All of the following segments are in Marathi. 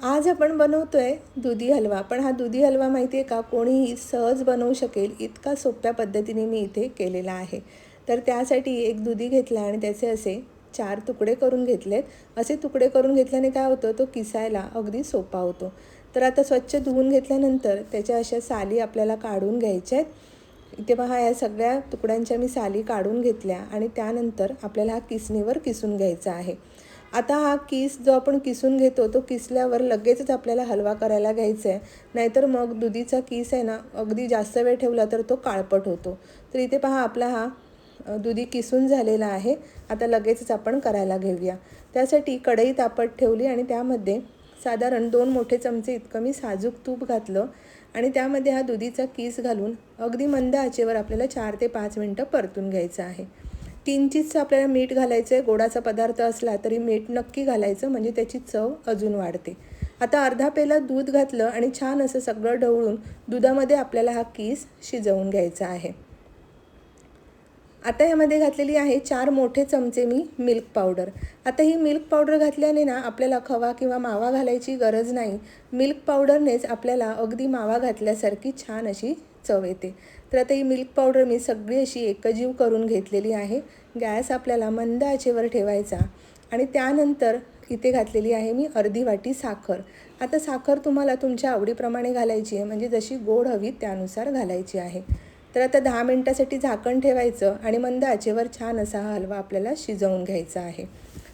आज आपण बनवतोय दुधी हलवा. पण हा दुधी हलवा माहिती आहे का, कोणीही सहज बनवू शकेल इतका सोप्या पद्धतीने मी इथे केलेला आहे. तर त्यासाठी एक दुधी घेतला आणि त्याचे असे 4 तुकडे करून घेतलेत. असे तुकडे करून घेतल्याने काय होतं, तो किसायला अगदी सोपा होतो. तर आता स्वच्छ धुवून घेतल्यानंतर त्याच्या अशा साली आपल्याला काढून घ्यायच्या आहेत. इथे पहा, या सगळ्या तुकड्यांच्या मी साली काढून घेतल्या आणि त्यानंतर आपल्याला हा किसणीवर किसून घ्यायचा आहे. आता हा किस जो आपण किसून घेतो, तो किसल्यावर लगेचच आपल्याला हलवा करायला घ्यायचा आहे. नाहीतर मग दुधीचा किस आहे ना, अगदी जास्त वेळ ठेवला तर तो काळपट होतो. तर इथे पहा, आपला हा दुधी किसून झालेला आहे. आता लगेचच आपण करायला घेऊया. त्यासाठी कढई तापत ठेवली आणि त्यामध्ये साधारण 2 मोठे चमचे इतकं मी साजूक तूप घातलं आणि त्यामध्ये हा दुधीचा किस घालून अगदी मंद आचेवर आपल्याला 4 ते 5 मिनटं परतून घ्यायचं आहे. किंचितचं आपल्याला मीठ घालायचं आहे. गोडाचा पदार्थ असला तरी मीठ नक्की घालायचं, म्हणजे त्याची चव अजून वाढते. आता अर्धा पेला दूध घातलं आणि छान असं सगळं ढवळून दुधामध्ये आपल्याला हा किस शिजवून घ्यायचा आहे. आता यामध्ये घातलेली आहे 4 मोठे चमचे मी मिल्क पावडर. आता ही मिल्क पावडर घातल्याने ना, आपल्याला खवा किंवा मावा घालायची गरज नाही. मिल्क पावडरनेच आपल्याला अगदी मावा घातल्यासारखी छान अशी चव येते. तर आता ही मिल्क पावडर मी सगळी अशी एकजीव करून घेतलेली आहे. गॅस आपल्याला मंद आचेवर ठेवायचा आणि त्यानंतर इथे घातलेली आहे मी अर्धी वाटी साखर. आता साखर तुम्हाला तुमच्या आवडीप्रमाणे घालायची आहे, म्हणजे जशी गोड हवी त्यानुसार घालायची आहे. तर आता 10 मिनटासाठी झाकण ठेवायचं आणि मंद आचेवर छान असा हा हलवा आपल्याला शिजवून घ्यायचा आहे.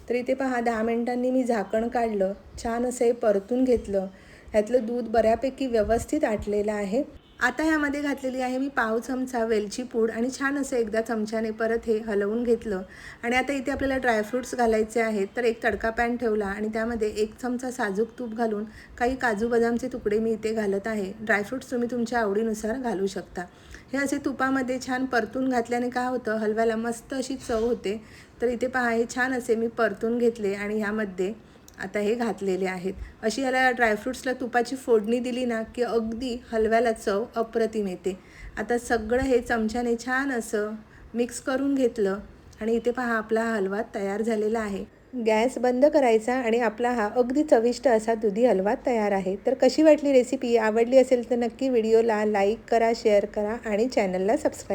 तर इथे पहा, 10 मिनिटांनी मी झाकण काढलं, छान असं हे परतून घेतलं. ह्यातलं दूध बऱ्यापैकी व्यवस्थित आटलेलं आहे. आता ह्यामध्ये घातलेली आहे मी पाव चमचा वेलची पूड आणि छान असं एकदा चमच्याने परत हे हलवून घेतलं. आणि आता इथे आपल्याला ड्रायफ्रूट्स घालायचे आहेत. तर एक तडका पॅन ठेवला आणि त्यामध्ये 1 चमचा साजूक तूप घालून काही काजू बदामचे तुकडे मी इथे घालत आहे. ड्रायफ्रूट्स तुम्ही तुमच्या आवडीनुसार घालू शकता. हे असे तुपामध्ये छान परतून घातल्याने काय होतं, हलव्याला मस्त अशी चव होते. तर इथे पहा, हे छान असे मी परतून घेतले आणि ह्यामध्ये आता हे घातलेले आहेत. अशी ह्याला ड्रायफ्रूट्सला तुपाची फोडणी दिली ना, की अगदी हलव्याला चव अप्रतिम येते. आता सगळं हे चमच्याने छान असं मिक्स करून घेतलं आणि इथे पहा, आपला हा हलवा तयार झालेला आहे. गॅस बंद करायचा आणि आपला हा अगदी चविष्ट असा दुधी हलवा तयार आहे. तर कशी वाटली रेसिपी? आवडली असेल तर नक्की व्हिडिओला लाईक करा, शेअर करा आणि चॅनलला सबस्क्राईब